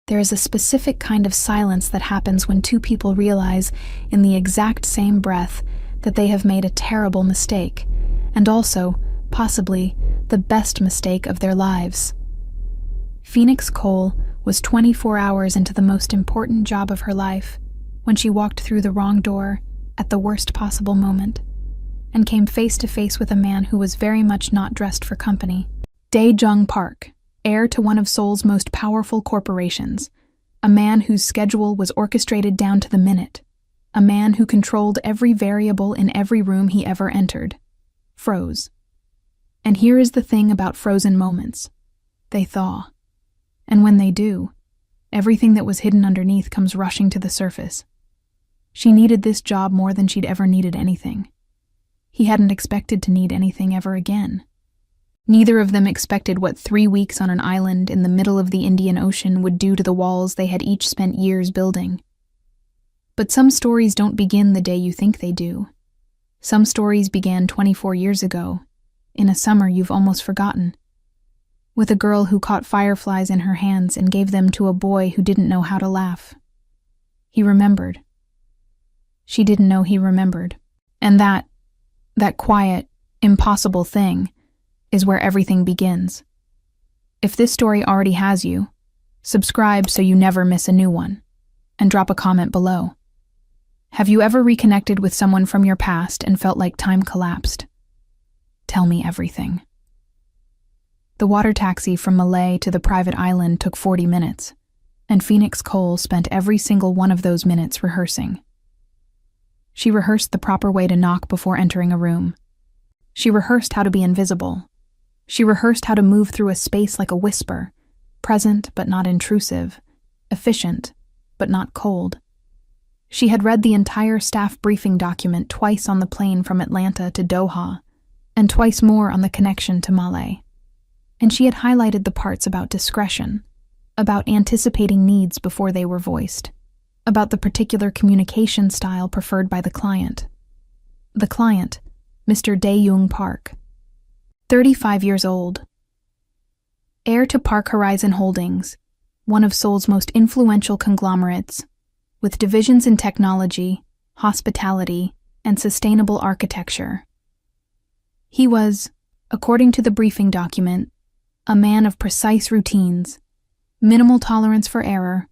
There is a specific kind of silence that happens when two people realize in the exact same breath that they have made a terrible mistake, and also, possibly, the best mistake of their lives. Phoenix Cole was 24 hours into the most important job of her life when she walked through the wrong door at the worst possible moment and came face to face with a man who was very much not dressed for company. Dae-Jung Park, heir to one of Seoul's most powerful corporations, a man whose schedule was orchestrated down to the minute, a man who controlled every variable in every room he ever entered, froze. And here is the thing about frozen moments. They thaw. And when they do, everything that was hidden underneath comes rushing to the surface. She needed this job more than she'd ever needed anything. He hadn't expected to need anything ever again. Neither of them expected what 3 weeks on an island in the middle of the Indian Ocean would do to the walls they had each spent years building. But some stories don't begin the day you think they do. Some stories began 24 years ago, in a summer you've almost forgotten, with a girl who caught fireflies in her hands and gave them to a boy who didn't know how to laugh. He remembered. She didn't know he remembered. And that quiet, impossible thing is where everything begins. If this story already has you, subscribe so you never miss a new one, and drop a comment below. Have you ever reconnected with someone from your past and felt like time collapsed? Tell me everything. The water taxi from Malay to the private island took 40 minutes, and Phoenix Cole spent every single one of those minutes rehearsing. She rehearsed the proper way to knock before entering a room. She rehearsed how to be invisible. She rehearsed how to move through a space like a whisper, present but not intrusive, efficient but not cold. She had read the entire staff briefing document twice on the plane from Atlanta to Doha, and twice more on the connection to Malay. And she had highlighted the parts about discretion, about anticipating needs before they were voiced, about the particular communication style preferred by the client. The client, Mr. Dae-Jung Park, 35 years old. Heir to Park Horizon Holdings, one of Seoul's most influential conglomerates, with divisions in technology, hospitality, and sustainable architecture. He was, according to the briefing document, a man of precise routines, minimal tolerance for error,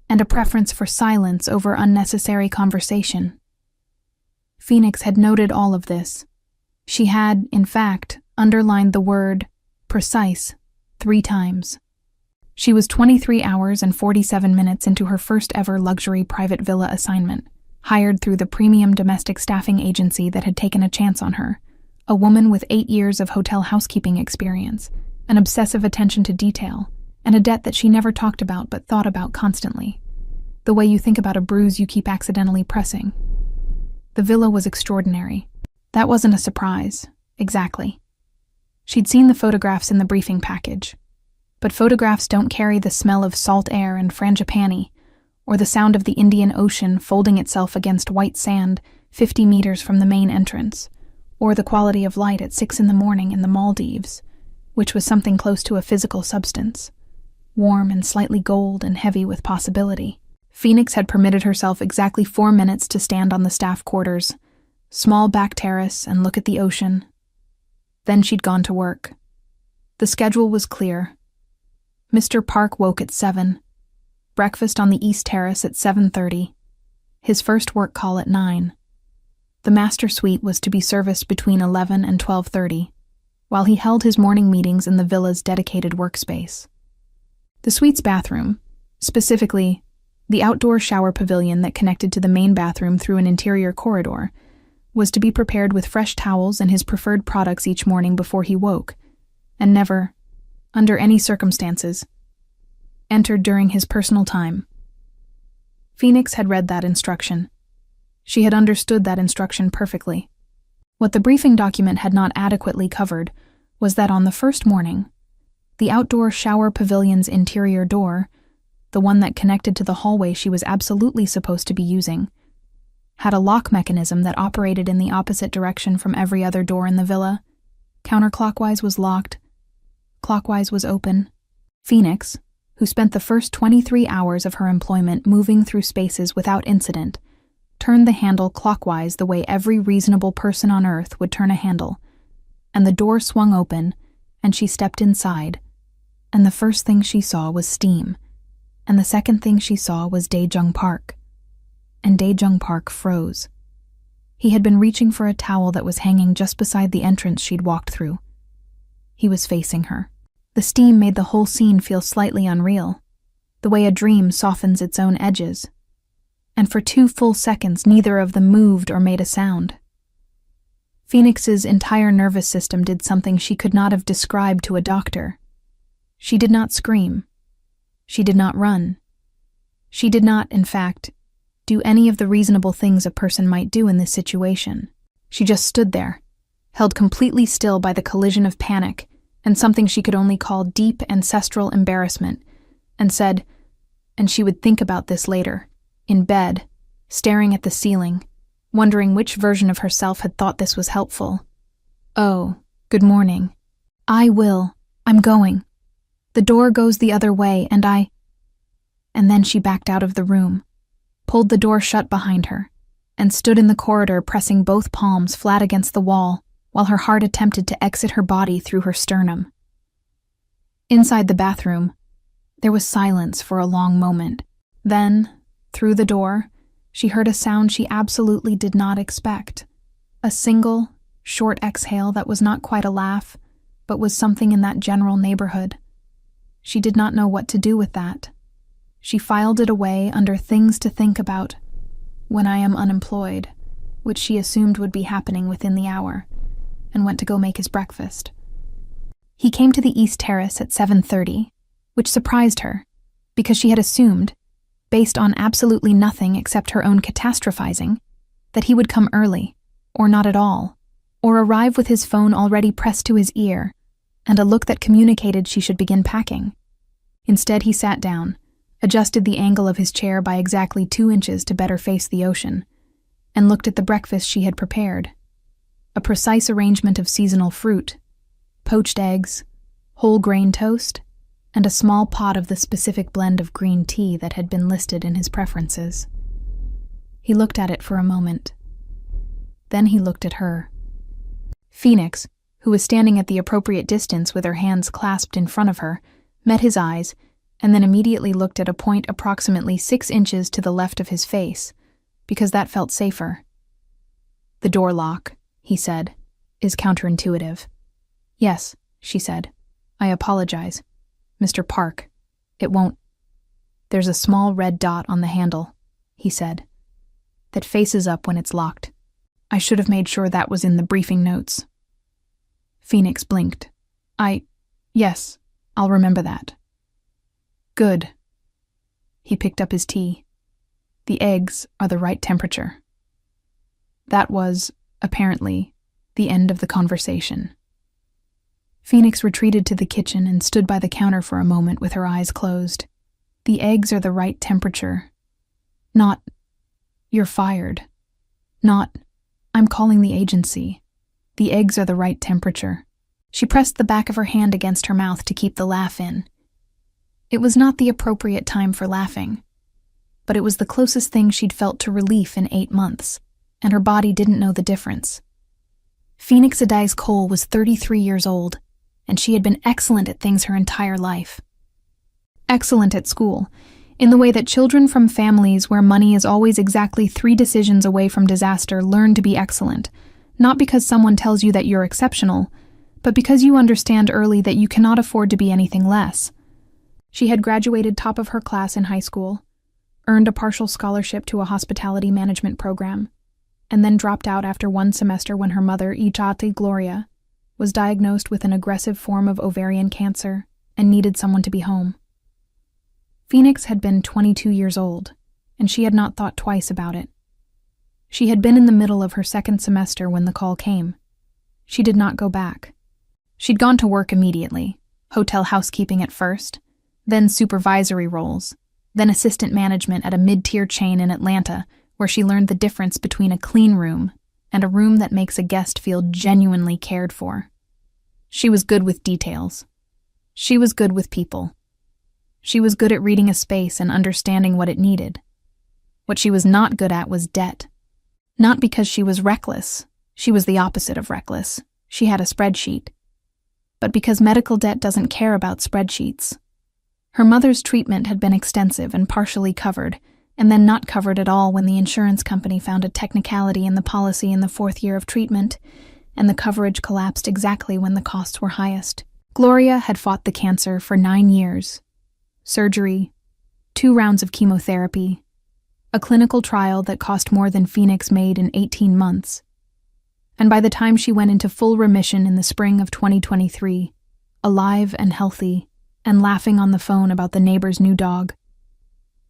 and a preference for silence over unnecessary conversation. Phoenix had noted all of this. She had, in fact, underlined the word precise 3 times. She was 23 hours and 47 minutes into her first ever luxury private villa assignment, hired through the premium domestic staffing agency that had taken a chance on her, a woman with 8 years of hotel housekeeping experience, an obsessive attention to detail, and a debt that she never talked about but thought about constantly. The way you think about a bruise you keep accidentally pressing. The villa was extraordinary. That wasn't a surprise, exactly. She'd seen the photographs in the briefing package, but photographs don't carry the smell of salt air and frangipani, or the sound of the Indian Ocean folding itself against white sand 50 meters from the main entrance, or the quality of light at 6 in the morning in the Maldives, which was something close to a physical substance, warm and slightly gold and heavy with possibility. Phoenix had permitted herself exactly 4 minutes to stand on the staff quarters, small back terrace, and look at the ocean. Then she'd gone to work. The schedule was clear. Mr. Park woke at 7, breakfast on the East Terrace at 7:30, his first work call at 9. The master suite was to be serviced between 11 and 12:30, while he held his morning meetings in the villa's dedicated workspace. The suite's bathroom, specifically the outdoor shower pavilion that connected to the main bathroom through an interior corridor, was to be prepared with fresh towels and his preferred products each morning before he woke, and never, under any circumstances, entered during his personal time. Phoenix had read that instruction. She had understood that instruction perfectly. What the briefing document had not adequately covered was that on the first morning, the outdoor shower pavilion's interior door, the one that connected to the hallway she was absolutely supposed to be using, had a lock mechanism that operated in the opposite direction from every other door in the villa. Counterclockwise was locked, clockwise was open. Phoenix, who spent the first 23 hours of her employment moving through spaces without incident, turned the handle clockwise the way every reasonable person on Earth would turn a handle, and the door swung open, and she stepped inside, and the first thing she saw was steam, and the second thing she saw was Dae-jung Park, and Dae-jung Park froze. He had been reaching for a towel that was hanging just beside the entrance she'd walked through. He was facing her. The steam made the whole scene feel slightly unreal, the way a dream softens its own edges. And for 2 full seconds, neither of them moved or made a sound. Phoenix's entire nervous system did something she could not have described to a doctor. She did not scream. She did not run. She did not, in fact, do any of the reasonable things a person might do in this situation. She just stood there, held completely still by the collision of panic and something she could only call deep ancestral embarrassment, and said, and she would think about this later, in bed, staring at the ceiling, wondering which version of herself had thought this was helpful. "Oh, good morning. I will. I'm going. The door goes the other way, and And then she backed out of the room, pulled the door shut behind her, and stood in the corridor pressing both palms flat against the wall while her heart attempted to exit her body through her sternum. Inside the bathroom, there was silence for a long moment. Then, through the door, she heard a sound she absolutely did not expect. A single, short exhale that was not quite a laugh, but was something in that general neighborhood. She did not know what to do with that. She filed it away under things to think about when I am unemployed, which she assumed would be happening within the hour, and went to go make his breakfast. He came to the East Terrace at 7:30, which surprised her, because she had assumed, based on absolutely nothing except her own catastrophizing, that he would come early, or not at all, or arrive with his phone already pressed to his ear, and a look that communicated she should begin packing. Instead, he sat down, adjusted the angle of his chair by exactly 2 inches to better face the ocean, and looked at the breakfast she had prepared. A precise arrangement of seasonal fruit, poached eggs, whole grain toast, and a small pot of the specific blend of green tea that had been listed in his preferences. He looked at it for a moment. Then he looked at her. Phoenix, who was standing at the appropriate distance with her hands clasped in front of her, met his eyes, and then immediately looked at a point approximately 6 inches to the left of his face, because that felt safer. "The door lock," he said, "is counterintuitive." "Yes," she said. "I apologize. Mr. Park, it won't." "There's a small red dot on the handle," he said, "that faces up when it's locked. I should have made sure that was in the briefing notes." Phoenix blinked. Yes, I'll remember that." "Good." He picked up his tea. "The eggs are the right temperature." That was, apparently, the end of the conversation. Phoenix retreated to the kitchen and stood by the counter for a moment with her eyes closed. The eggs are the right temperature. Not, "You're fired." Not, "I'm calling the agency." The eggs are the right temperature. She pressed the back of her hand against her mouth to keep the laugh in. It was not the appropriate time for laughing, but it was the closest thing she'd felt to relief in 8 months, and her body didn't know the difference. Phoenix Adai's Cole was 33 years old, and she had been excellent at things her entire life. Excellent at school, in the way that children from families where money is always exactly 3 decisions away from disaster learn to be excellent, not because someone tells you that you're exceptional, but because you understand early that you cannot afford to be anything less. She had graduated top of her class in high school, earned a partial scholarship to a hospitality management program, and then dropped out after 1 semester when her mother, Ichate Gloria, was diagnosed with an aggressive form of ovarian cancer and needed someone to be home. Phoenix had been 22 years old, and she had not thought twice about it. She had been in the middle of her 2nd semester when the call came. She did not go back. She'd gone to work immediately, hotel housekeeping at first, then supervisory roles, then assistant management at a mid-tier chain in Atlanta, where she learned the difference between a clean room and a room that makes a guest feel genuinely cared for. She was good with details. She was good with people. She was good at reading a space and understanding what it needed. What she was not good at was debt. Not because she was reckless. She was the opposite of reckless. She had a spreadsheet. But because medical debt doesn't care about spreadsheets. Her mother's treatment had been extensive and partially covered, and then not covered at all when the insurance company found a technicality in the policy in the 4th year of treatment, and the coverage collapsed exactly when the costs were highest. Gloria had fought the cancer for 9 years. Surgery, 2 rounds of chemotherapy, a clinical trial that cost more than Phoenix made in 18 months. And by the time she went into full remission in the spring of 2023, alive and healthy, and laughing on the phone about the neighbor's new dog,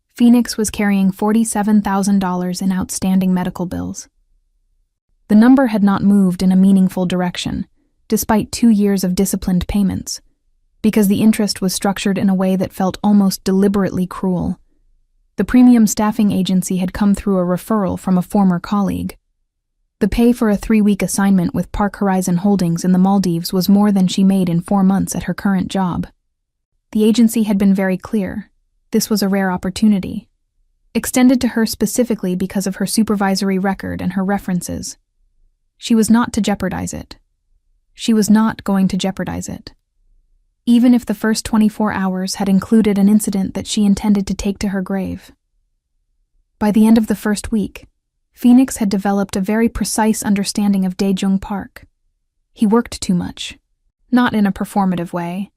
Phoenix was carrying $47,000 in outstanding medical bills. The number had not moved in a meaningful direction, despite 2 years of disciplined payments, because the interest was structured in a way that felt almost deliberately cruel. The premium staffing agency had come through a referral from a former colleague. The pay for a 3-week assignment with Park Horizon Holdings in the Maldives was more than she made in 4 months at her current job. The agency had been very clear. This was a rare opportunity, extended to her specifically because of her supervisory record and her references. She was not to jeopardize it. She was not going to jeopardize it. Even if the first 24 hours had included an incident that she intended to take to her grave. By the end of the first week, Phoenix had developed a very precise understanding of Dae-jung Park. He worked too much. Not in a performative way.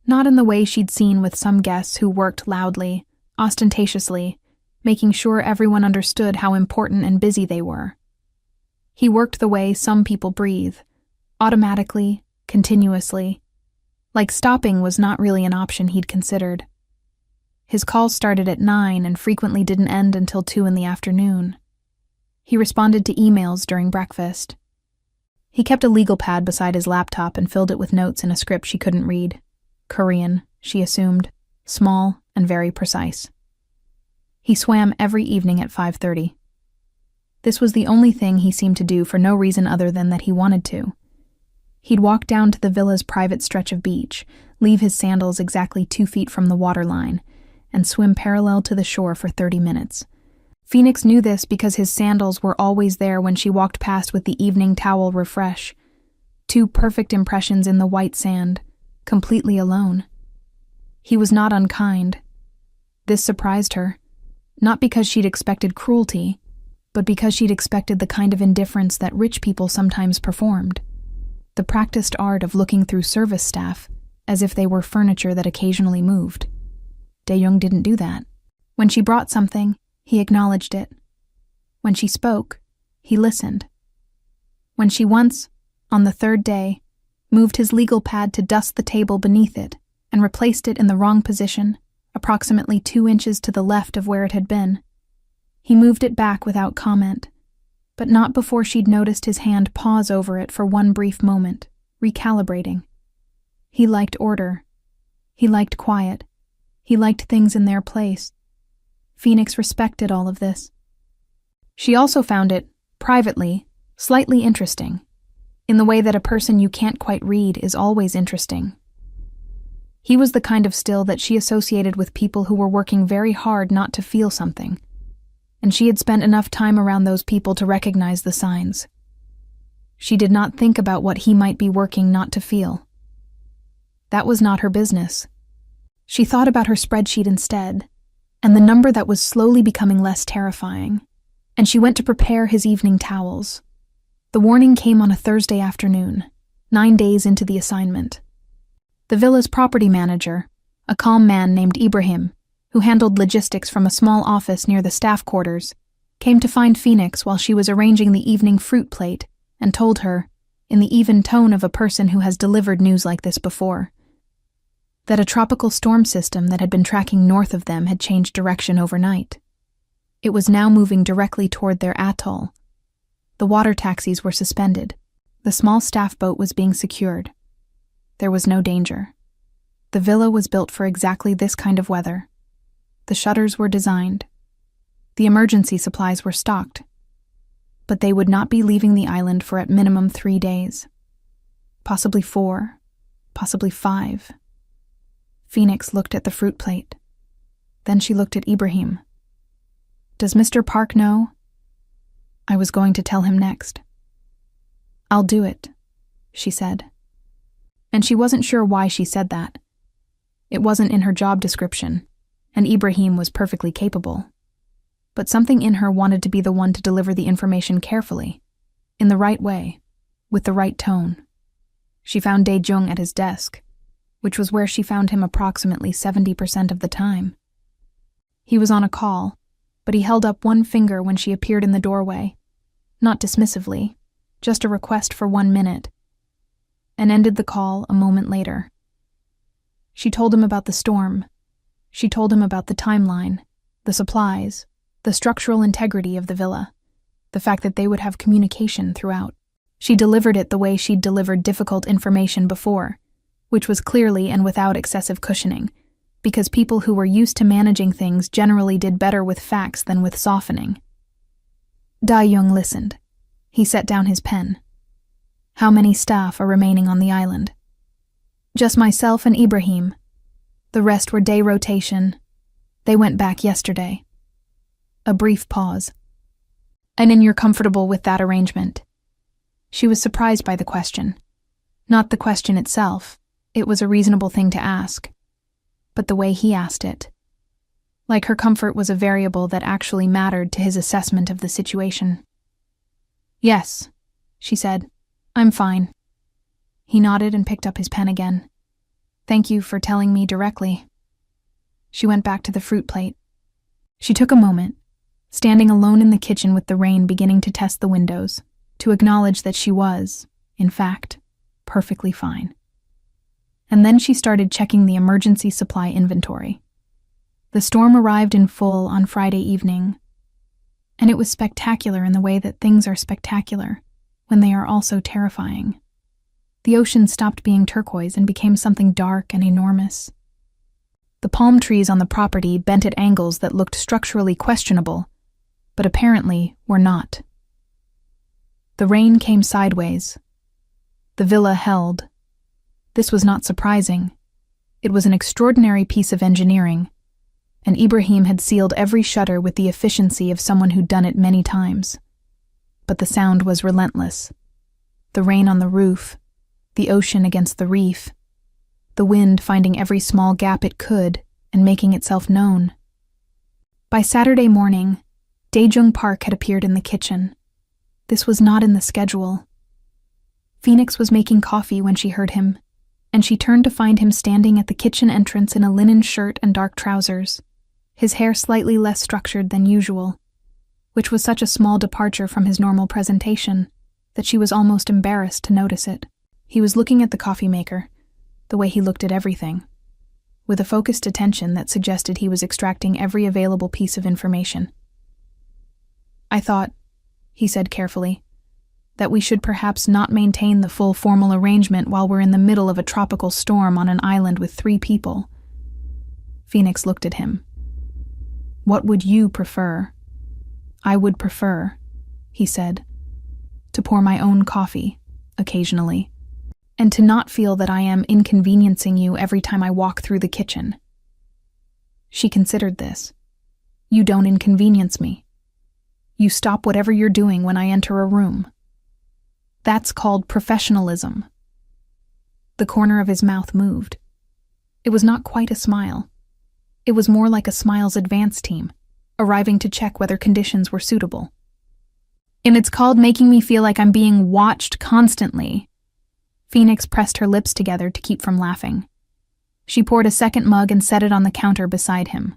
Not in the way she'd seen with some guests who worked loudly, ostentatiously, making sure everyone understood how important and busy they were. He worked the way some people breathe, automatically, continuously. Like stopping was not really an option he'd considered. His calls started at 9 and frequently didn't end until 2 in the afternoon. He responded to emails during breakfast. He kept a legal pad beside his laptop and filled it with notes in a script she couldn't read. Korean, she assumed, small and very precise. He swam every evening at 5:30. This was the only thing he seemed to do for no reason other than that he wanted to. He'd walk down to the villa's private stretch of beach, leave his sandals exactly 2 feet from the waterline, and swim parallel to the shore for 30 minutes. Phoenix knew this because his sandals were always there when she walked past with the evening towel refresh. 2 perfect impressions in the white sand, completely alone. He was not unkind. This surprised her, not because she'd expected cruelty, but because she'd expected the kind of indifference that rich people sometimes performed. The practiced art of looking through service staff as if they were furniture that occasionally moved. Dae-jung didn't do that. When she brought something, he acknowledged it. When she spoke, he listened. When she once, on the 3rd day, moved his legal pad to dust the table beneath it and replaced it in the wrong position, approximately 2 inches to the left of where it had been, he moved it back without comment, but not before she'd noticed his hand pause over it for one brief moment, recalibrating. He liked order. He liked quiet. He liked things in their place. Phoenix respected all of this. She also found it, privately, slightly interesting, in the way that a person you can't quite read is always interesting. He was the kind of still that she associated with people who were working very hard not to feel something, and she had spent enough time around those people to recognize the signs. She did not think about what he might be working not to feel. That was not her business. She thought about her spreadsheet instead, and the number that was slowly becoming less terrifying, and she went to prepare his evening towels. The warning came on a Thursday afternoon, 9 days into the assignment. The villa's property manager, a calm man named Ibrahim, who handled logistics from a small office near the staff quarters, came to find Phoenix while she was arranging the evening fruit plate and told her, in the even tone of a person who has delivered news like this before, that a tropical storm system that had been tracking north of them had changed direction overnight. It was now moving directly toward their atoll. The water taxis were suspended. The small staff boat was being secured. There was no danger. The villa was built for exactly this kind of weather. The shutters were designed. The emergency supplies were stocked. But they would not be leaving the island for at minimum 3 days. Possibly 4, possibly 5. Phoenix looked at the fruit plate. Then she looked at Ibrahim. "Does Mr. Park know?" I was going to tell him next. "I'll do it," she said. And she wasn't sure why she said that. It wasn't in her job description, and Ibrahim was perfectly capable. But something in her wanted to be the one to deliver the information carefully, in the right way, with the right tone. She found Dae-jung at his desk, which was where she found him approximately 70% of the time. He was on a call, but he held up one finger when she appeared in the doorway, not dismissively, just a request for 1 minute, and ended the call a moment later. She told him about the storm. She told him about the timeline, the supplies, the structural integrity of the villa, the fact that they would have communication throughout. She delivered it the way she'd delivered difficult information before, which was clearly and without excessive cushioning, because people who were used to managing things generally did better with facts than with softening. Dae-jung listened. He set down his pen. "How many staff are remaining on the island?" "Just myself and Ibrahim. The rest were day rotation. They went back yesterday." A brief pause. "And then you're comfortable with that arrangement?" She was surprised by the question. Not the question itself. It was a reasonable thing to ask. But the way he asked it. Like her comfort was a variable that actually mattered to his assessment of the situation. "Yes," she said. "I'm fine." He nodded and picked up his pen again. "Thank you for telling me directly." She went back to the fruit plate. She took a moment, standing alone in the kitchen with the rain beginning to test the windows, to acknowledge that she was, in fact, perfectly fine. And then she started checking the emergency supply inventory. The storm arrived in full on Friday evening, and it was spectacular in the way that things are spectacular when they are also terrifying. The ocean stopped being turquoise and became something dark and enormous. The palm trees on the property bent at angles that looked structurally questionable, but apparently were not. The rain came sideways. The villa held. This was not surprising. It was an extraordinary piece of engineering, and Ibrahim had sealed every shutter with the efficiency of someone who'd done it many times. But the sound was relentless. The rain on the roof, the ocean against the reef, the wind finding every small gap it could and making itself known. By Saturday morning, Dae-jung Park had appeared in the kitchen. This was not in the schedule. Phoenix was making coffee when she heard him, and she turned to find him standing at the kitchen entrance in a linen shirt and dark trousers, his hair slightly less structured than usual, which was such a small departure from his normal presentation that she was almost embarrassed to notice it. He was looking at the coffee maker, the way he looked at everything, with a focused attention that suggested he was extracting every available piece of information. "I thought," he said carefully, "that we should perhaps not maintain the full formal arrangement while we're in the middle of a tropical storm on an island with 3 people. Phoenix looked at him. "What would you prefer?" "I would prefer," he said, "to pour my own coffee, occasionally, and to not feel that I am inconveniencing you every time I walk through the kitchen." She considered this. "You don't inconvenience me. You stop whatever you're doing when I enter a room. That's called professionalism." The corner of his mouth moved. It was not quite a smile. It was more like a smile's advance team, arriving to check whether conditions were suitable. "And it's called making me feel like I'm being watched constantly." Phoenix pressed her lips together to keep from laughing. She poured a second mug and set it on the counter beside him.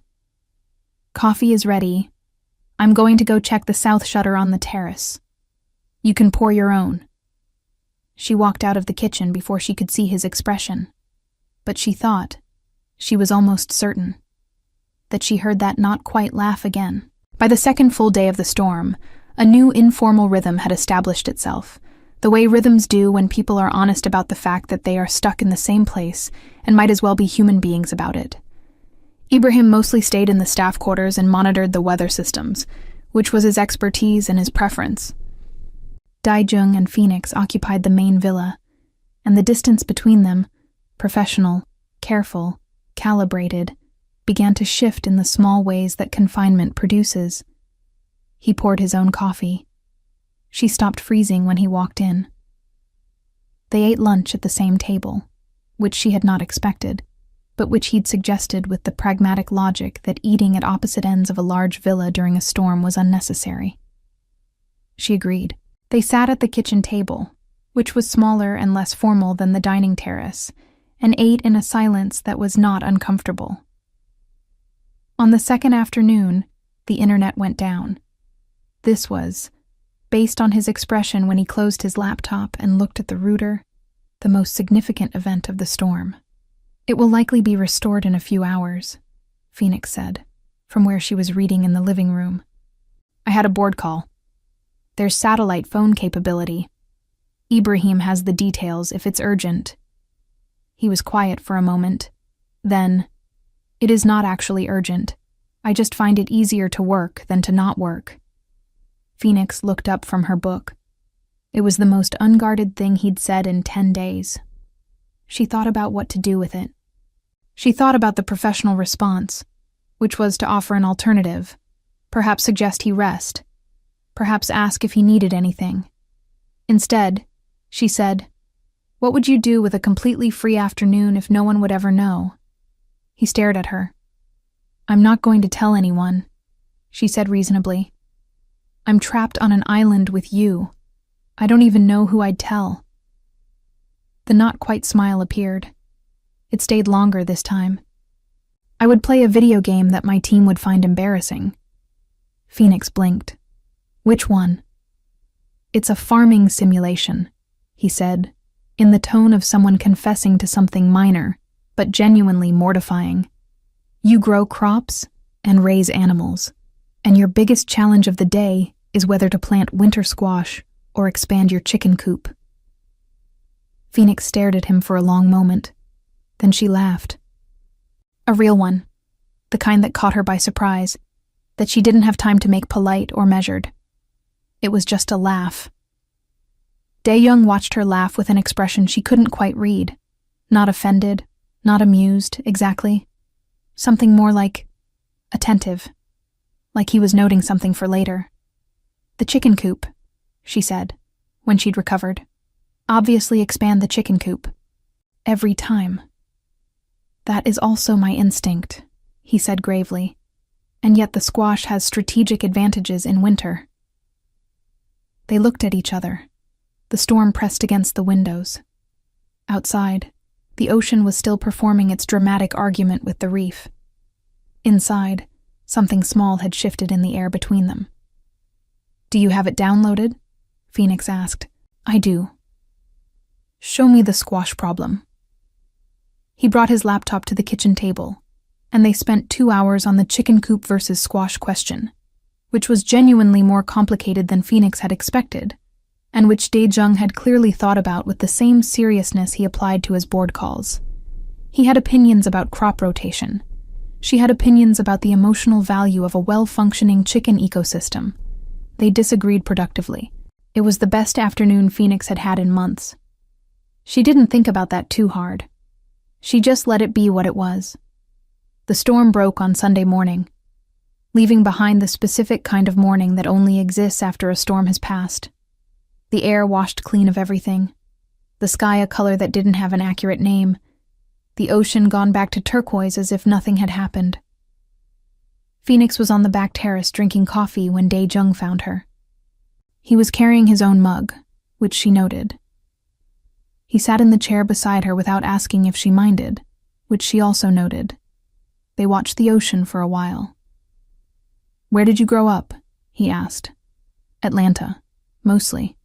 "Coffee is ready. I'm going to go check the south shutter on the terrace. You can pour your own." She walked out of the kitchen before she could see his expression. But she thought, she was almost certain, that she heard that not quite laugh again. By the second full day of the storm, a new informal rhythm had established itself, the way rhythms do when people are honest about the fact that they are stuck in the same place and might as well be human beings about it. Ibrahim mostly stayed in the staff quarters and monitored the weather systems, which was his expertise and his preference. Dae-jung and Phoenix occupied the main villa, and the distance between them, professional, careful, calibrated, began to shift in the small ways that confinement produces. He poured his own coffee. She stopped freezing when he walked in. They ate lunch at the same table, which she had not expected, but which he'd suggested with the pragmatic logic that eating at opposite ends of a large villa during a storm was unnecessary. She agreed. They sat at the kitchen table, which was smaller and less formal than the dining terrace, and ate in a silence that was not uncomfortable. On the second afternoon, the internet went down. This was, based on his expression when he closed his laptop and looked at the router, the most significant event of the storm. "It will likely be restored in a few hours," Phoenix said, from where she was reading in the living room. "I had a board call. There's satellite phone capability. Ibrahim has the details if it's urgent." He was quiet for a moment. Then, "It is not actually urgent. I just find it easier to work than to not work." Phoenix looked up from her book. It was the most unguarded thing he'd said in 10 days. She thought about what to do with it. She thought about the professional response, which was to offer an alternative, perhaps suggest he rest, perhaps ask if he needed anything. Instead, she said, "What would you do with a completely free afternoon if no one would ever know?" He stared at her. "I'm not going to tell anyone," she said reasonably. "I'm trapped on an island with you. I don't even know who I'd tell." The not-quite smile appeared. It stayed longer this time. "I would play a video game that my team would find embarrassing." Phoenix blinked. "Which one?" "It's a farming simulation," he said, in the tone of someone confessing to something minor, but genuinely mortifying. "You grow crops and raise animals, and your biggest challenge of the day is whether to plant winter squash or expand your chicken coop." Phoenix stared at him for a long moment. Then she laughed. A real one. The kind that caught her by surprise, that she didn't have time to make polite or measured. It was just a laugh. Dae-Young watched her laugh with an expression she couldn't quite read. Not offended, not amused, exactly. Something more like attentive, like he was noting something for later. "The chicken coop," she said, when she'd recovered. "Obviously expand the chicken coop. Every time." "That is also my instinct," he said gravely. "And yet the squash has strategic advantages in winter." They looked at each other. The storm pressed against the windows. Outside, the ocean was still performing its dramatic argument with the reef. Inside, something small had shifted in the air between them. "Do you have it downloaded?" Phoenix asked. "I do." "Show me the squash problem." He brought his laptop to the kitchen table, and they spent 2 hours on the chicken coop versus squash question, which was genuinely more complicated than Phoenix had expected, and which Dae-Jung had clearly thought about with the same seriousness he applied to his board calls. He had opinions about crop rotation. She had opinions about the emotional value of a well-functioning chicken ecosystem. They disagreed productively. It was the best afternoon Phoenix had had in months. She didn't think about that too hard. She just let it be what it was. The storm broke on Sunday morning, leaving behind the specific kind of morning that only exists after a storm has passed. The air washed clean of everything, the sky a color that didn't have an accurate name, the ocean gone back to turquoise as if nothing had happened. Phoenix was on the back terrace drinking coffee when Dae-Jung found her. He was carrying his own mug, which she noted. He sat in the chair beside her without asking if she minded, which she also noted. They watched the ocean for a while. "Where did you grow up?" he asked. "Atlanta, mostly,"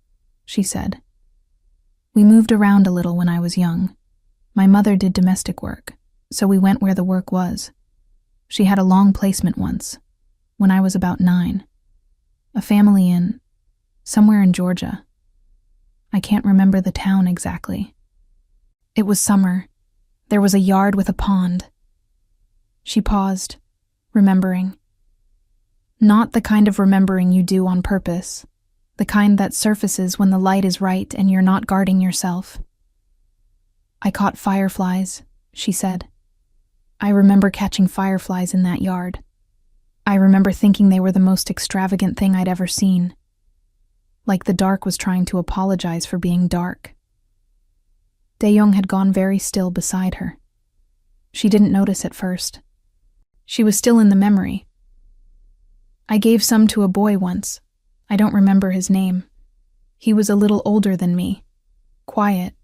she said. "We moved around a little when I was young. My mother did domestic work, so we went where the work was. She had a long placement once, when I was about 9. A family somewhere in Georgia. I can't remember the town exactly. It was summer. There was a yard with a pond." She paused, remembering. Not the kind of remembering you do on purpose, the kind that surfaces when the light is right and you're not guarding yourself. "I caught fireflies," she said. I remember catching fireflies in that yard. I remember thinking they were the most extravagant thing I'd ever seen. Like the dark was trying to apologize for being dark. Dae-young had gone very still beside her. She didn't notice at first. She was still in the memory. I gave some to a boy once. I don't remember his name. He was a little older than me. Quiet.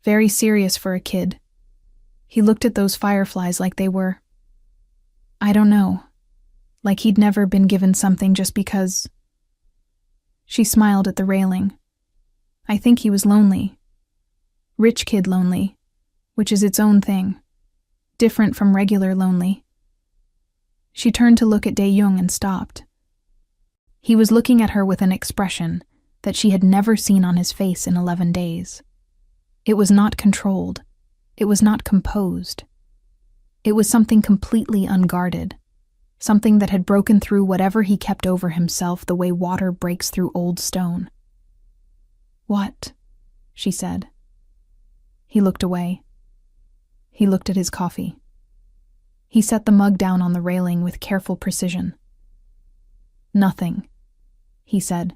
Very serious for a kid. He looked at those fireflies like they were, I don't know, like he'd never been given something just because. She smiled at the railing. I think he was lonely. Rich kid lonely, which is its own thing. Different from regular lonely. She turned to look at Dae-young and stopped. He was looking at her with an expression that she had never seen on his face in 11 days. It was not controlled. It was not composed. It was something completely unguarded, something that had broken through whatever he kept over himself the way water breaks through old stone. "What?" she said. He looked away. He looked at his coffee. He set the mug down on the railing with careful precision. "Nothing," he said.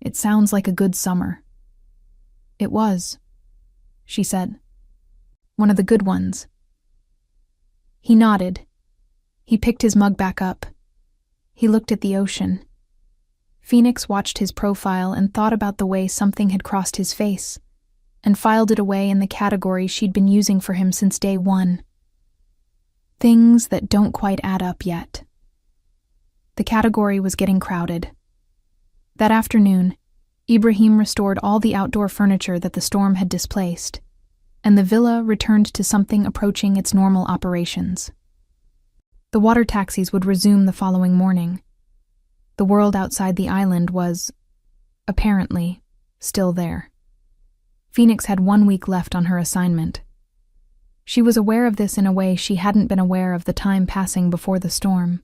"It sounds like a good summer." "It was," she said. "One of the good ones." He nodded. He picked his mug back up. He looked at the ocean. Phoenix watched his profile and thought about the way something had crossed his face, and filed it away in the category she'd been using for him since day one. Things that don't quite add up yet. The category was getting crowded. That afternoon, Ibrahim restored all the outdoor furniture that the storm had displaced, and the villa returned to something approaching its normal operations. The water taxis would resume the following morning. The world outside the island was, apparently, still there. Phoenix had 1 week left on her assignment. She was aware of this in a way she hadn't been aware of the time passing before the storm.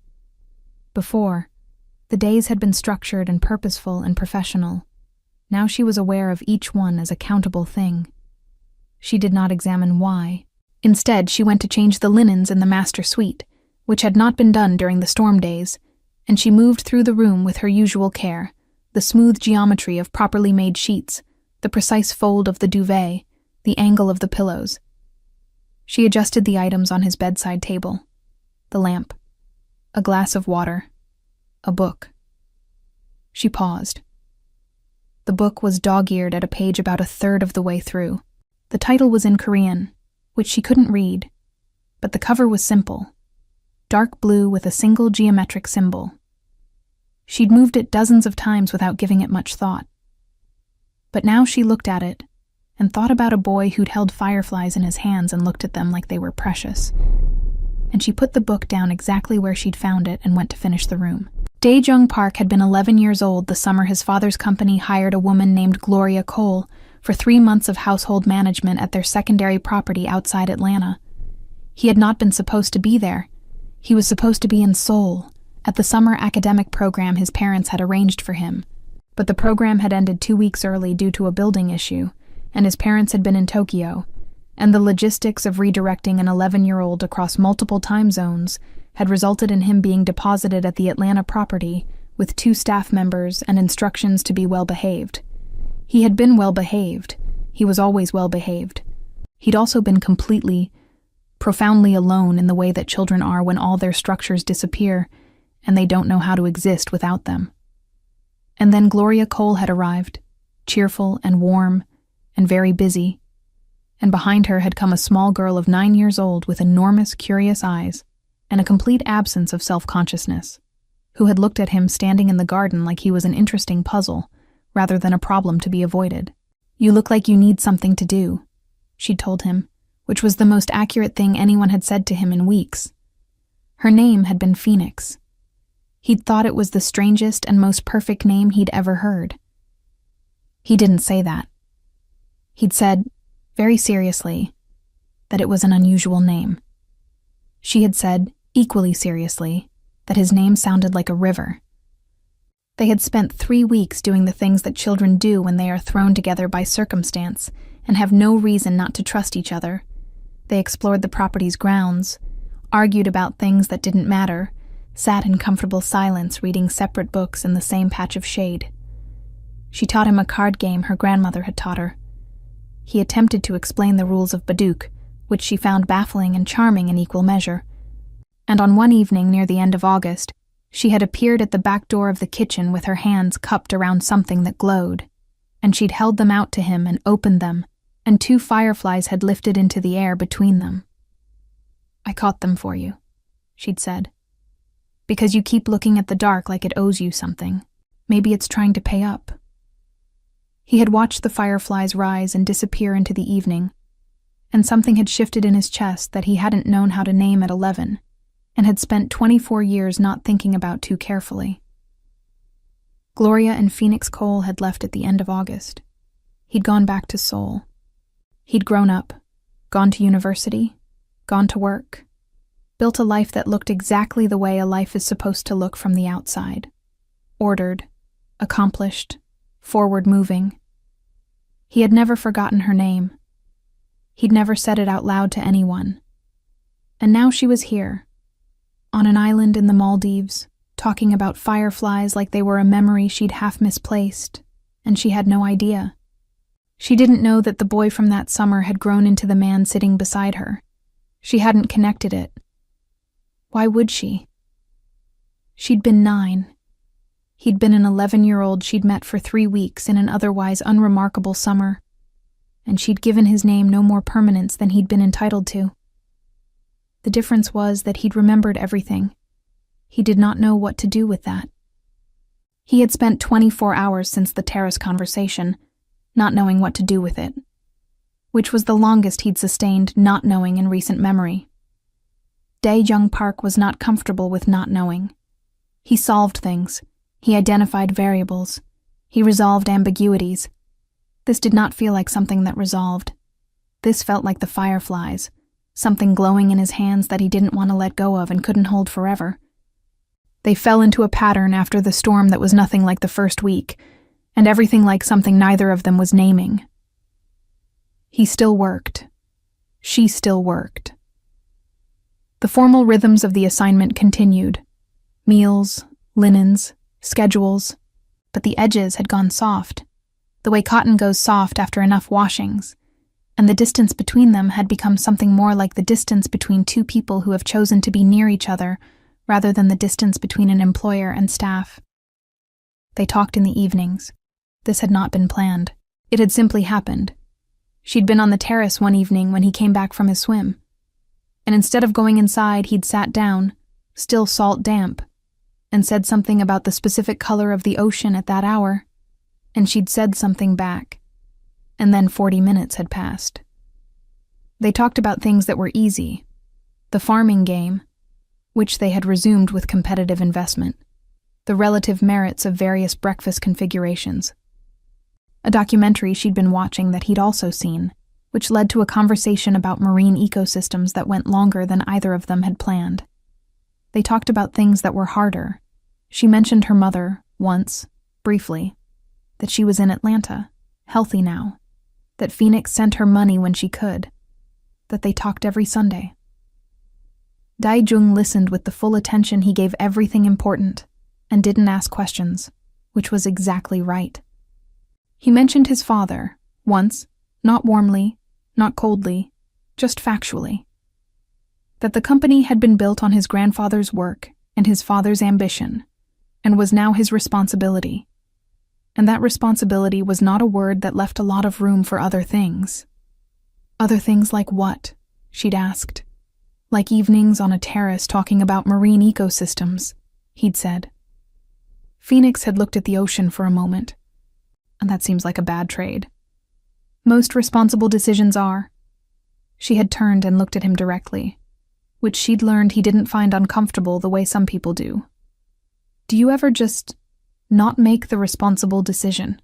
Before, the days had been structured and purposeful and professional. Now she was aware of each one as a countable thing. She did not examine why. Instead, she went to change the linens in the master suite, which had not been done during the storm days, and she moved through the room with her usual care, the smooth geometry of properly made sheets, the precise fold of the duvet, the angle of the pillows. She adjusted the items on his bedside table. The lamp, a glass of water, a book. She paused. The book was dog-eared at a page about a third of the way through. The title was in Korean, which she couldn't read, but the cover was simple, dark blue with a single geometric symbol. She'd moved it dozens of times without giving it much thought. But now she looked at it and thought about a boy who'd held fireflies in his hands and looked at them like they were precious. And she put the book down exactly where she'd found it and went to finish the room. Dae-jung Park had been 11 years old the summer his father's company hired a woman named Gloria Cole for 3 months of household management at their secondary property outside Atlanta. He had not been supposed to be there. He was supposed to be in Seoul, at the summer academic program his parents had arranged for him. But the program had ended 2 weeks early due to a building issue, and his parents had been in Tokyo, and the logistics of redirecting an 11-year-old across multiple time zones had resulted in him being deposited at the Atlanta property with 2 staff members and instructions to be well-behaved. He had been well-behaved. He was always well-behaved. He'd also been completely, profoundly alone in the way that children are when all their structures disappear and they don't know how to exist without them. And then Gloria Cole had arrived, cheerful and warm and very busy, and behind her had come a small girl of 9 years old with enormous, curious eyes and a complete absence of self-consciousness, who had looked at him standing in the garden like he was an interesting puzzle rather than a problem to be avoided. "You look like you need something to do," she'd told him, which was the most accurate thing anyone had said to him in weeks. Her name had been Phoenix. He'd thought it was the strangest and most perfect name he'd ever heard. He didn't say that. He'd said, very seriously, that it was an unusual name. She had said, equally seriously, that his name sounded like a river. They had spent 3 weeks doing the things that children do when they are thrown together by circumstance and have no reason not to trust each other. They explored the property's grounds, argued about things that didn't matter, sat in comfortable silence reading separate books in the same patch of shade. She taught him a card game her grandmother had taught her. He attempted to explain the rules of Baduk, which she found baffling and charming in equal measure. And on one evening near the end of August, she had appeared at the back door of the kitchen with her hands cupped around something that glowed, and she'd held them out to him and opened them, and 2 fireflies had lifted into the air between them. "I caught them for you," she'd said. "Because you keep looking at the dark like it owes you something. Maybe it's trying to pay up." He had watched the fireflies rise and disappear into the evening, and something had shifted in his chest that he hadn't known how to name at 11, and had spent 24 years not thinking about too carefully. Gloria and Phoenix Cole had left at the end of August. He'd gone back to Seoul. He'd grown up, gone to university, gone to work, built a life that looked exactly the way a life is supposed to look from the outside. Ordered, accomplished, forward-moving. He had never forgotten her name. He'd never said it out loud to anyone. And now she was here, on an island in the Maldives, talking about fireflies like they were a memory she'd half misplaced, and she had no idea. She didn't know that the boy from that summer had grown into the man sitting beside her. She hadn't connected it. Why would she? She'd been 9. He'd been an 11-year-old she'd met for 3 weeks in an otherwise unremarkable summer, and she'd given his name no more permanence than he'd been entitled to. The difference was that he'd remembered everything. He did not know what to do with that. He had spent 24 hours since the terrace conversation, not knowing what to do with it, which was the longest he'd sustained not knowing in recent memory. Dae-jung Park was not comfortable with not knowing. He solved things. He identified variables. He resolved ambiguities. This did not feel like something that resolved. This felt like the fireflies, something glowing in his hands that he didn't want to let go of and couldn't hold forever. They fell into a pattern after the storm that was nothing like the first week, and everything like something neither of them was naming. He still worked. She still worked. The formal rhythms of the assignment continued. Meals, linens, schedules, but the edges had gone soft, the way cotton goes soft after enough washings, and the distance between them had become something more like the distance between 2 people who have chosen to be near each other rather than the distance between an employer and staff. They talked in the evenings. This had not been planned. It had simply happened. She'd been on the terrace one evening when he came back from his swim, and instead of going inside, he'd sat down, still salt damp, and said something about the specific color of the ocean at that hour, and she'd said something back, and then 40 minutes had passed. They talked about things that were easy, the farming game, which they had resumed with competitive investment, the relative merits of various breakfast configurations, a documentary she'd been watching that he'd also seen, which led to a conversation about marine ecosystems that went longer than either of them had planned. They talked about things that were harder. She mentioned her mother, once, briefly, that she was in Atlanta, healthy now, that Phoenix sent her money when she could, that they talked every Sunday. Dae-jung listened with the full attention he gave everything important, and didn't ask questions, which was exactly right. He mentioned his father, once, not warmly, not coldly, just factually. That the company had been built on his grandfather's work and his father's ambition, and was now his responsibility. And that responsibility was not a word that left a lot of room for other things. Other things like what? She'd asked. Like evenings on a terrace talking about marine ecosystems, he'd said. Phoenix had looked at the ocean for a moment. And that seems like a bad trade. Most responsible decisions are. She had turned and looked at him directly, which she'd learned he didn't find uncomfortable the way some people do. Do you ever just not make the responsible decision?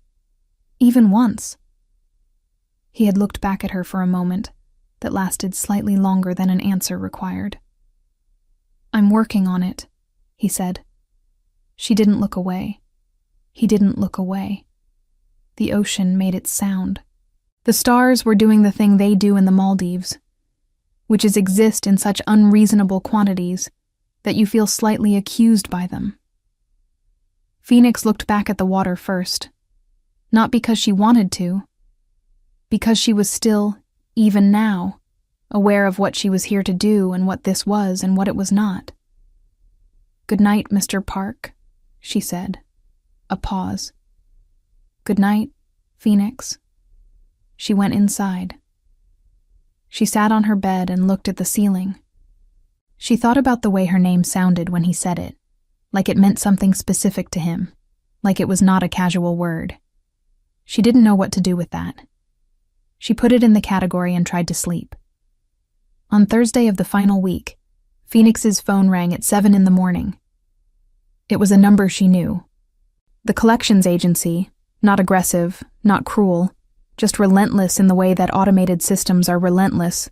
Even once? He had looked back at her for a moment that lasted slightly longer than an answer required. I'm working on it, he said. She didn't look away. He didn't look away. The ocean made its sound. The stars were doing the thing they do in the Maldives. which is exist in such unreasonable quantities that you feel slightly accused by them. Phoenix looked back at the water first, not because she wanted to, because she was still, even now, aware of what she was here to do and what this was and what it was not. "Good night, Mr. Park," she said. A pause. "Good night, Phoenix." She went inside. She sat on her bed and looked at the ceiling. She thought about the way her name sounded when he said it, like it meant something specific to him, like it was not a casual word. She didn't know what to do with that. She put it in the category and tried to sleep. On Thursday of the final week, Phoenix's phone rang at 7 in the morning. It was a number she knew. The collections agency, not aggressive, not cruel, just relentless in the way that automated systems are relentless,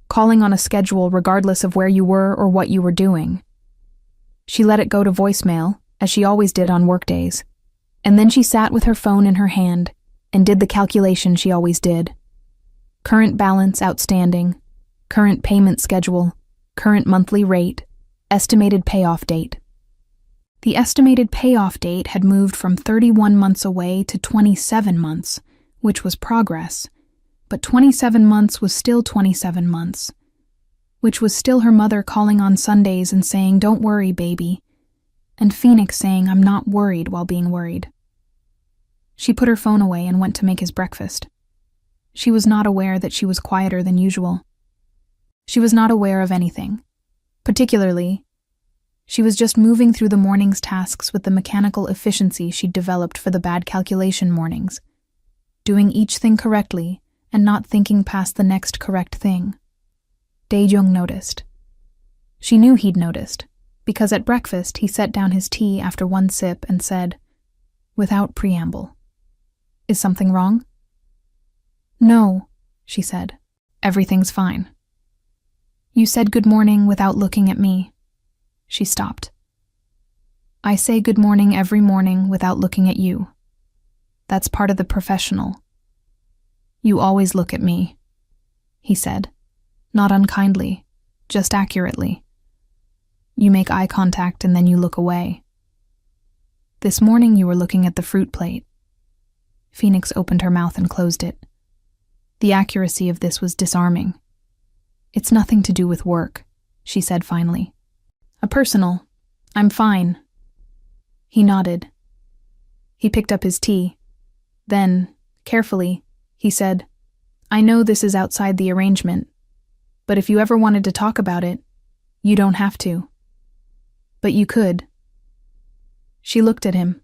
calling on a schedule regardless of where you were or what you were doing. She let it go to voicemail, as she always did on workdays, and then she sat with her phone in her hand and did the calculation she always did. Current balance outstanding, current payment schedule, current monthly rate, estimated payoff date. The estimated payoff date had moved from 31 months away to 27 months, which was progress, but 27 months was still 27 months, which was still her mother calling on Sundays and saying, "Don't worry, baby," and Phoenix saying, "I'm not worried," while being worried. She put her phone away and went to make his breakfast. She was not aware that she was quieter than usual. She was not aware of anything. Particularly, she was just moving through the morning's tasks with the mechanical efficiency she'd developed for the bad calculation mornings, doing each thing correctly and not thinking past the next correct thing. Dae-jung noticed. She knew he'd noticed, because at breakfast he set down his tea after one sip and said, without preamble, "Is something wrong?" "No," she said. "Everything's fine." "You said good morning without looking at me." She stopped. "I say good morning every morning without looking at you. That's part of the professional." "You always look at me," he said, not unkindly, just accurately. "You make eye contact and then you look away. This morning you were looking at the fruit plate." Phoenix opened her mouth and closed it. The accuracy of this was disarming. "It's nothing to do with work," she said finally. "A personal. I'm fine." He nodded. He picked up his tea. Then, carefully, he said, "I know this is outside the arrangement, but if you ever wanted to talk about it, you don't have to. But you could." She looked at him.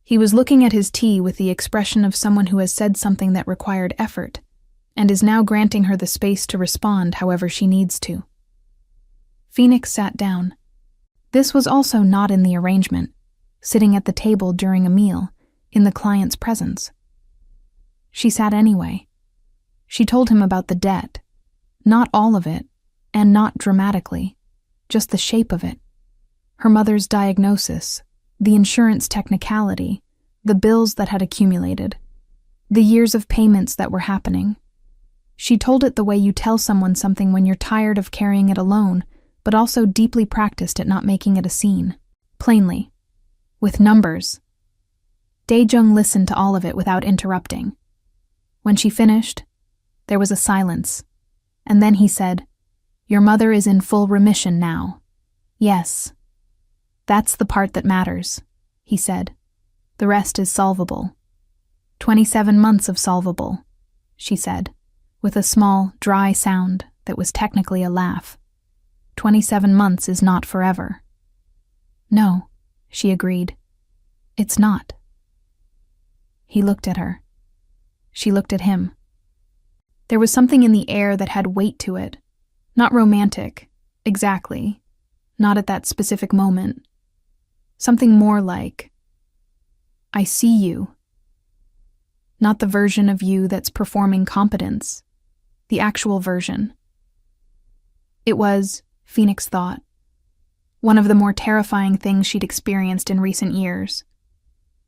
He was looking at his tea with the expression of someone who has said something that required effort, and is now granting her the space to respond however she needs to. Phoenix sat down. This was also not in the arrangement, sitting at the table during a meal, in the client's presence. She sat anyway. She told him about the debt, not all of it, and not dramatically, just the shape of it. Her mother's diagnosis, the insurance technicality, the bills that had accumulated, the years of payments that were happening. She told it the way you tell someone something when you're tired of carrying it alone, but also deeply practiced at not making it a scene. Plainly. With numbers. Dae-jung listened to all of it without interrupting. When she finished, there was a silence, and then he said, "Your mother is in full remission now." "Yes. That's the part that matters," he said. "The rest is solvable." 27 months of solvable, she said, with a small, dry sound that was technically a laugh. 27 months is not forever. "No," she agreed. "It's not." He looked at her. She looked at him. There was something in the air that had weight to it. Not romantic, exactly. Not at that specific moment. Something more like, "I see you." Not the version of you that's performing competence. The actual version. It was, Phoenix thought, one of the more terrifying things she'd experienced in recent years.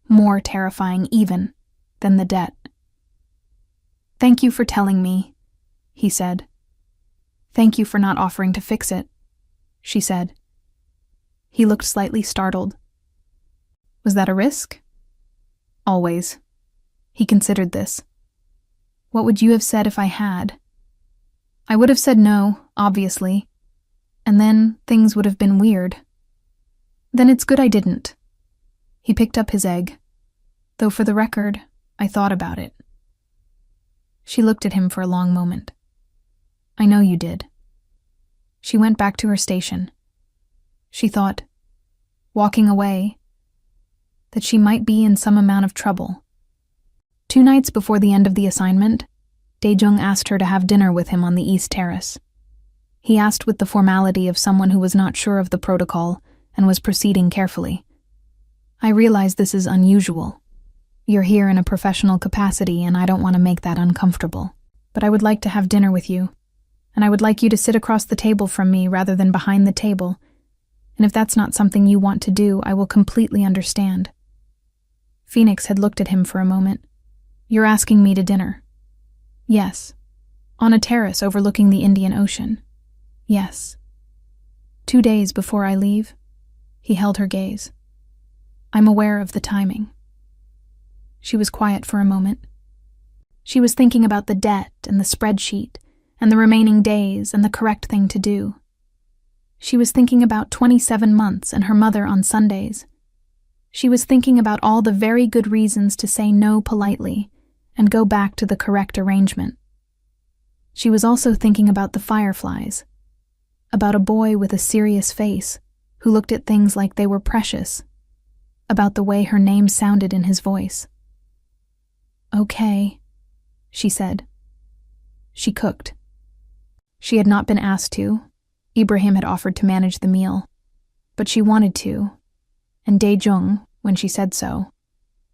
More terrifying even than the debt. "Thank you for telling me," he said. "Thank you for not offering to fix it," she said. He looked slightly startled. "Was that a risk?" "Always." He considered this. "What would you have said if I had?" "I would have said no, obviously. And then things would have been weird." "Then it's good I didn't." He picked up his egg. "Though for the record, I thought about it." She looked at him for a long moment. "I know you did." She went back to her station. She thought, walking away, that she might be in some amount of trouble. 2 nights before the end of the assignment, Dae-jung asked her to have dinner with him on the East Terrace. He asked with the formality of someone who was not sure of the protocol and was proceeding carefully. "I realize this is unusual. You're here in a professional capacity and I don't want to make that uncomfortable. But I would like to have dinner with you, and I would like you to sit across the table from me rather than behind the table. And if that's not something you want to do, I will completely understand." Phoenix had looked at him for a moment. "You're asking me to dinner?" "Yes." "On a terrace overlooking the Indian Ocean?" "Yes." 2 days before I leave?" He held her gaze. "I'm aware of the timing." She was quiet for a moment. She was thinking about the debt and the spreadsheet and the remaining days and the correct thing to do. She was thinking about 27 months and her mother on Sundays. She was thinking about all the very good reasons to say no politely and go back to the correct arrangement. She was also thinking about the fireflies, about a boy with a serious face who looked at things like they were precious, about the way her name sounded in his voice. "Okay," she said. She cooked. She had not been asked to. Ibrahim had offered to manage the meal. But she wanted to, and Dae-jung, when she said so,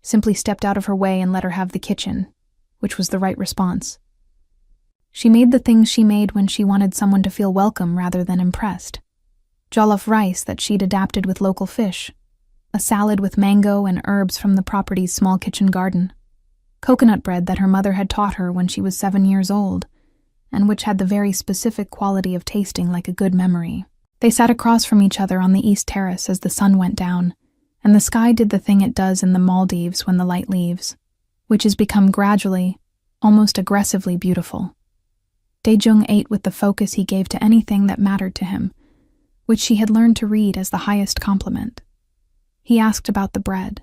simply stepped out of her way and let her have the kitchen, which was the right response. She made the things she made when she wanted someone to feel welcome rather than impressed. Jollof rice that she'd adapted with local fish, a salad with mango and herbs from the property's small kitchen garden, coconut bread that her mother had taught her when she was 7 years old, and which had the very specific quality of tasting like a good memory. They sat across from each other on the East Terrace as the sun went down, and the sky did the thing it does in the Maldives when the light leaves, which has become gradually, almost aggressively beautiful. Dae-jung ate with the focus he gave to anything that mattered to him, which she had learned to read as the highest compliment. He asked about the bread.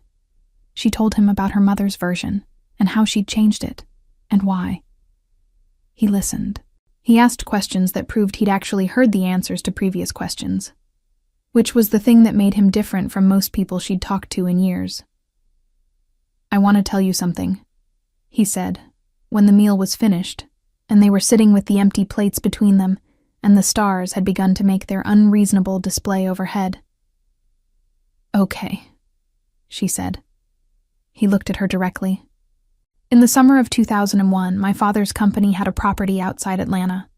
She told him about her mother's version, and how she'd changed it, and why. He listened. He asked questions that proved he'd actually heard the answers to previous questions, which was the thing that made him different from most people she'd talked to in years. "I want to tell you something," he said, when the meal was finished, and they were sitting with the empty plates between them, and the stars had begun to make their unreasonable display overhead. "Okay," she said. He looked at her directly. "In the summer of 2001, my father's company had a property outside Atlanta.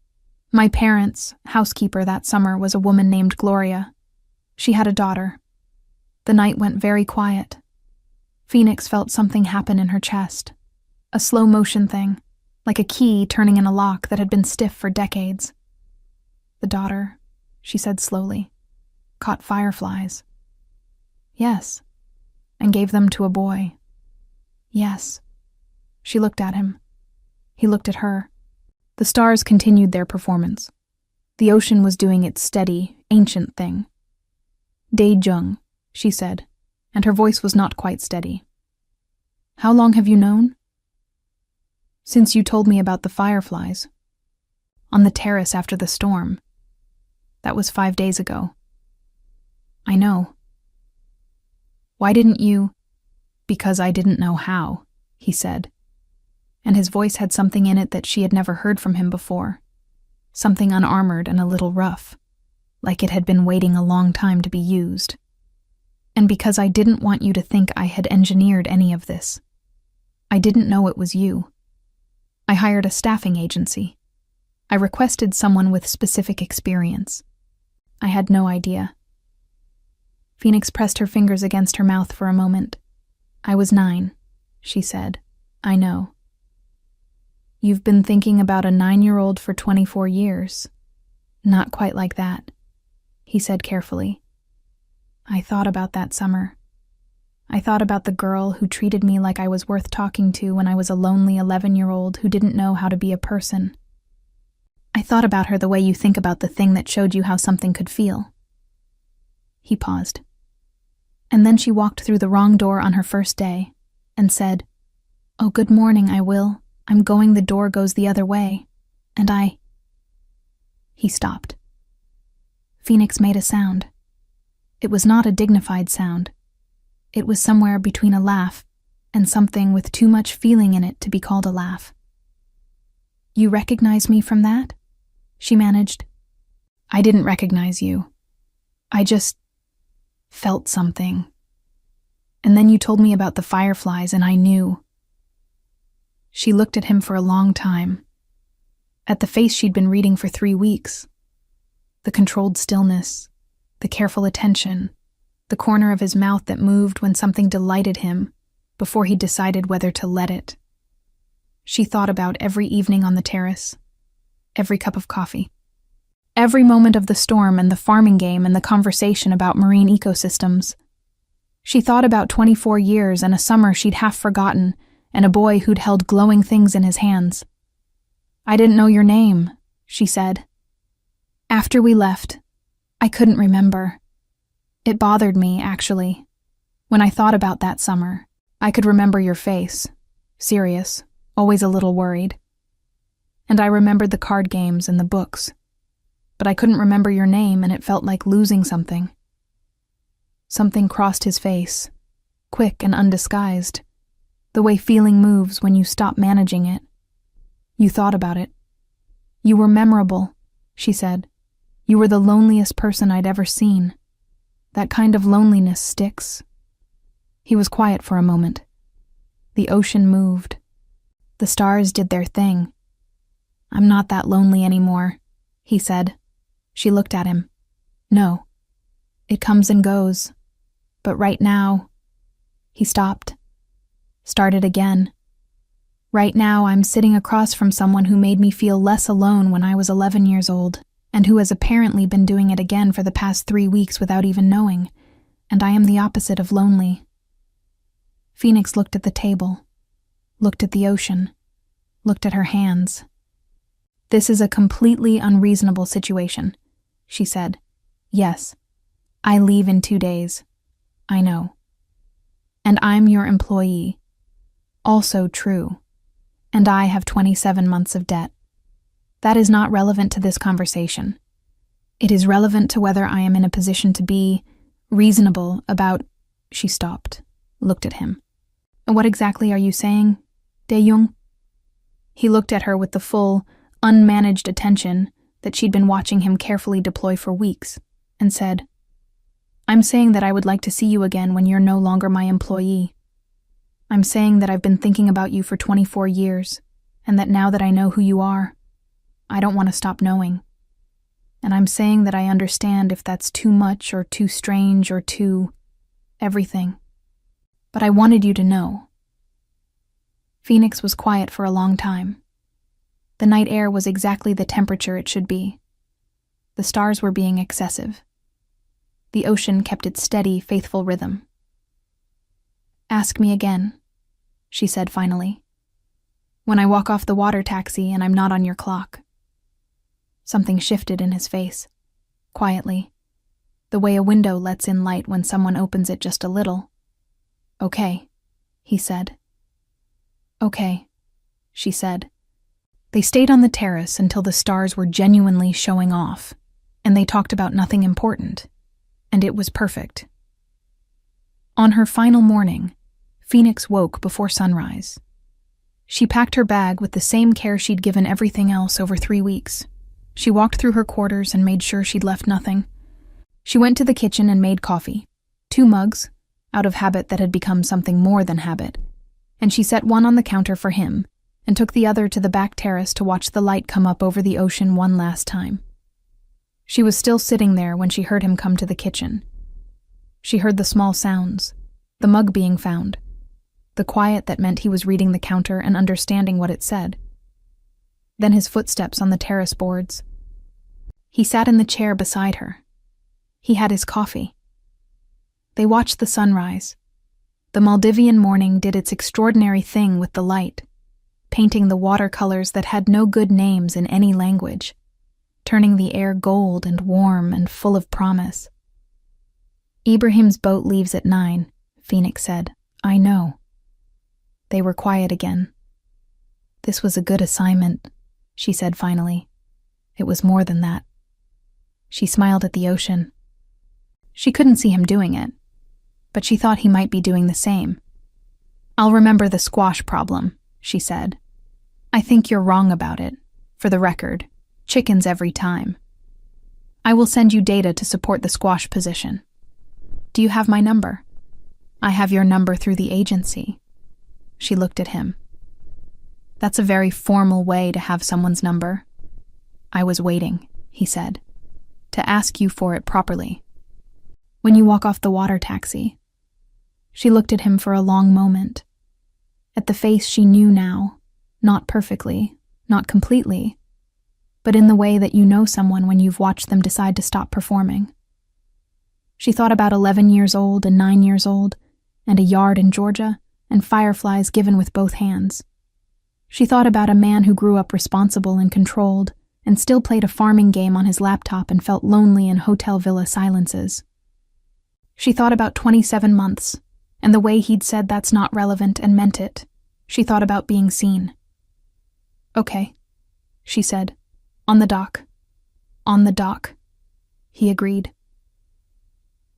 My parents' housekeeper that summer was a woman named Gloria. She had a daughter. The night went very quiet. Phoenix felt something happen in her chest, a slow-motion thing, like a key turning in a lock that had been stiff for decades. The daughter," she said slowly, "caught fireflies." "Yes." "And gave them to a boy." "Yes." She looked at him. He looked at her. The stars continued their performance. The ocean was doing its steady, ancient thing. "Dae-jung," she said, and her voice was not quite steady. "How long have you known?" "Since you told me about the fireflies. On the terrace after the storm. That was 5 days ago." "I know." "Why didn't you—" "Because I didn't know how," he said. And his voice had something in it that she had never heard from him before. Something unarmored and a little rough, like it had been waiting a long time to be used. "And because I didn't want you to think I had engineered any of this. I didn't know it was you. I hired a staffing agency. I requested someone with specific experience. I had no idea." Phoenix pressed her fingers against her mouth for a moment. "I was 9, she said. "I know." "You've been thinking about a 9-year-old for 24 years. Not quite like that, he said carefully. I thought about that summer. I thought about the girl who treated me like I was worth talking to when I was a lonely 11-year-old who didn't know how to be a person. I thought about her the way you think about the thing that showed you how something could feel. He paused. And then she walked through the wrong door on her first day and said, "Oh, good morning, I will. I'm going, the door goes the other way. And I..." He stopped. Phoenix made a sound. It was not a dignified sound. It was somewhere between a laugh and something with too much feeling in it to be called a laugh. "You recognize me from that?" she managed. "I didn't recognize you. I just felt something. And then you told me about the fireflies and I knew." She looked at him for a long time, at the face she'd been reading for 3 weeks. The controlled stillness, the careful attention, the corner of his mouth that moved when something delighted him before he decided whether to let it. She thought about every evening on the terrace, every cup of coffee, every moment of the storm and the farming game and the conversation about marine ecosystems. She thought about 24 years and a summer she'd half forgotten and a boy who'd held glowing things in his hands. "I didn't know your name," she said. "After we left, I couldn't remember. It bothered me, actually. When I thought about that summer, I could remember your face, serious, always a little worried. And I remembered the card games and the books. But I couldn't remember your name and it felt like losing something." Something crossed his face, quick and undisguised, the way feeling moves when you stop managing it. "You thought about it. You were memorable," she said. "You were the loneliest person I'd ever seen. That kind of loneliness sticks." He was quiet for a moment. The ocean moved. The stars did their thing. "I'm not that lonely anymore," he said. She looked at him. "No. It comes and goes. But right now..." He stopped. Started again. "Right now I'm sitting across from someone who made me feel less alone when I was 11 years old, and who has apparently been doing it again for the past 3 weeks without even knowing, and I am the opposite of lonely." Phoenix looked at the table, looked at the ocean, looked at her hands. "This is a completely unreasonable situation," she said. "Yes, I leave in 2 days. I know. And I'm your employee. Also true. And I have 27 months of debt. That is not relevant to this conversation. It is relevant to whether I am in a position to be reasonable about..." She stopped, looked at him. "What exactly are you saying, Dae-young?" He looked at her with the full, unmanaged attention that she'd been watching him carefully deploy for weeks, and said, "I'm saying that I would like to see you again when you're no longer my employee. I'm saying that I've been thinking about you for 24 years, and that now that I know who you are, I don't want to stop knowing. And I'm saying that I understand if that's too much or too strange or too... everything. But I wanted you to know." Phoenix was quiet for a long time. The night air was exactly the temperature it should be. The stars were being excessive. The ocean kept its steady, faithful rhythm. "Ask me again," she said finally. "When I walk off the water taxi and I'm not on your clock." Something shifted in his face, quietly, the way a window lets in light when someone opens it just a little. "Okay," he said. "Okay," she said. They stayed on the terrace until the stars were genuinely showing off, and they talked about nothing important, and it was perfect. On her final morning, Phoenix woke before sunrise. She packed her bag with the same care she'd given everything else over 3 weeks. She walked through her quarters and made sure she'd left nothing. She went to the kitchen and made coffee, 2 mugs, out of habit that had become something more than habit, and she set one on the counter for him and took the other to the back terrace to watch the light come up over the ocean one last time. She was still sitting there when she heard him come to the kitchen. She heard the small sounds, the mug being found, the quiet that meant he was reading the counter and understanding what it said. Then his footsteps on the terrace boards. He sat in the chair beside her. He had his coffee. They watched the sunrise. The Maldivian morning did its extraordinary thing with the light, painting the watercolors that had no good names in any language, turning the air gold and warm and full of promise. "Ibrahim's boat leaves at 9, Phoenix said. "I know." They were quiet again. "This was a good assignment," she said finally. "It was more than that." She smiled at the ocean. She couldn't see him doing it, but she thought he might be doing the same. "I'll remember the squash problem," she said. "I think you're wrong about it. For the record, chickens every time. I will send you data to support the squash position. Do you have my number?" "I have your number through the agency." She looked at him. "That's a very formal way to have someone's number." "I was waiting," he said, "to ask you for it properly. When you walk off the water taxi." She looked at him for a long moment. At the face she knew now, not perfectly, not completely, but in the way that you know someone when you've watched them decide to stop performing. She thought about 11 years old and 9 years old, and a yard in Georgia, and fireflies given with both hands. She thought about a man who grew up responsible and controlled, and still played a farming game on his laptop and felt lonely in hotel villa silences. She thought about 27 months, and the way he'd said that's not relevant and meant it. She thought about being seen. "Okay," she said. "On the dock." "On the dock," he agreed.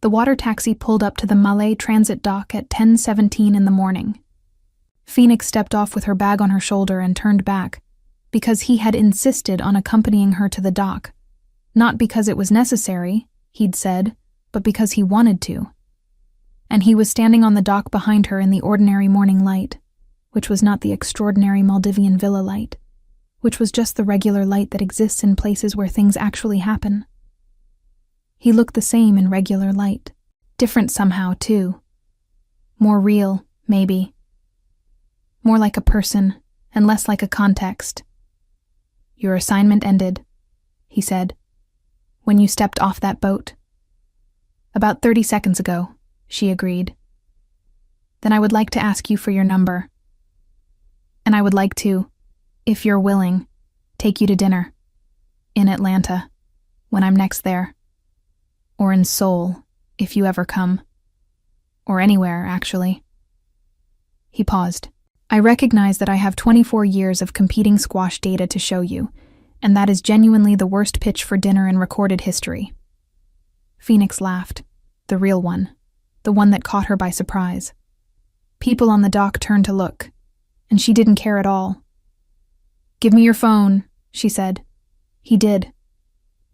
The water taxi pulled up to the Malay transit dock at 10:17 in the morning. Phoenix stepped off with her bag on her shoulder and turned back, because he had insisted on accompanying her to the dock. Not because it was necessary, he'd said, but because he wanted to. And he was standing on the dock behind her in the ordinary morning light, which was not the extraordinary Maldivian villa light, which was just the regular light that exists in places where things actually happen. He looked the same in regular light, different somehow, too. More real, maybe. More like a person, and less like a context. "Your assignment ended," he said, "when you stepped off that boat." "About 30 seconds ago," she agreed. "Then I would like to ask you for your number. And I would like to, if you're willing, take you to dinner. In Atlanta, when I'm next there. Or in Seoul, if you ever come. Or anywhere, actually." He paused. "I recognize that I have 24 years of competing squash data to show you, and that is genuinely the worst pitch for dinner in recorded history." Phoenix laughed. The real one. The one that caught her by surprise. People on the dock turned to look, and she didn't care at all. "Give me your phone," she said. He did.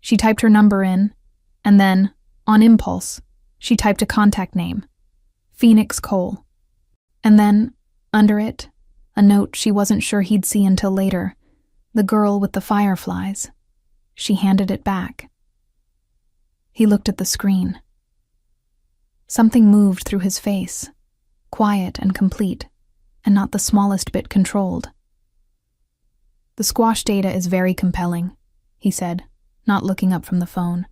She typed her number in, and then, on impulse, she typed a contact name. Phoenix Cole. And then, under it, a note she wasn't sure he'd see until later. The girl with the fireflies. She handed it back. He looked at the screen. Something moved through his face, quiet and complete, and not the smallest bit controlled. "The squash data is very compelling," he said, not looking up from the phone.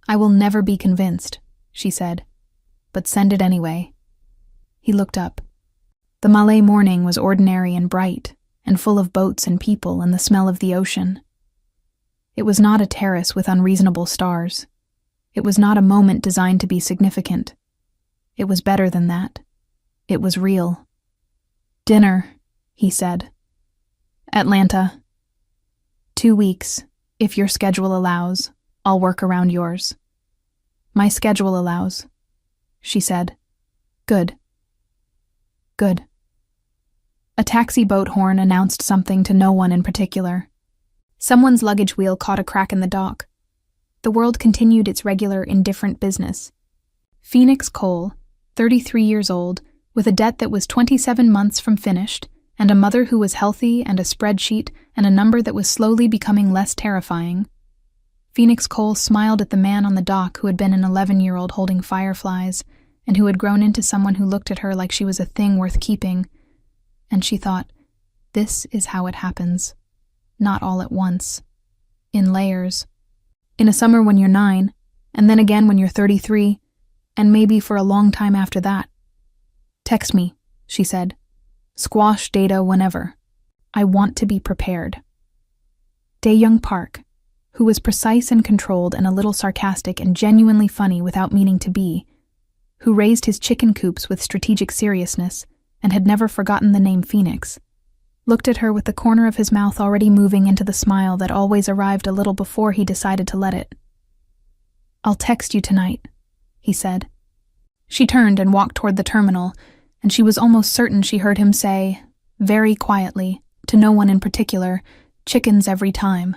"I will never be convinced," she said, "but send it anyway." He looked up. The Malay morning was ordinary and bright, and full of boats and people and the smell of the ocean. It was not a terrace with unreasonable stars. It was not a moment designed to be significant. It was better than that. It was real. "Dinner," he said. "Atlanta. 2 weeks, if your schedule allows. I'll work around yours." "My schedule allows," she said. "Good. Good." A taxi boat horn announced something to no one in particular. Someone's luggage wheel caught a crack in the dock. The world continued its regular, indifferent business. Phoenix Cole, 33 years old, with a debt that was 27 months from finished, and a mother who was healthy, and a spreadsheet, and a number that was slowly becoming less terrifying. Phoenix Cole smiled at the man on the dock who had been an 11-year-old holding fireflies, and who had grown into someone who looked at her like she was a thing worth keeping. And she thought, this is how it happens. Not all at once. In layers. In a summer when you're 9, and then again when you're 33, and maybe for a long time after that. Text me, she said. Squash data whenever. I want to be prepared. Dae-young Park, who was precise and controlled and a little sarcastic and genuinely funny without meaning to be, who raised his chicken coops with strategic seriousness and had never forgotten the name Phoenix, looked at her with the corner of his mouth already moving into the smile that always arrived a little before he decided to let it. I'll text you tonight, he said. She turned and walked toward the terminal, and she was almost certain she heard him say, very quietly, to no one in particular, chickens every time.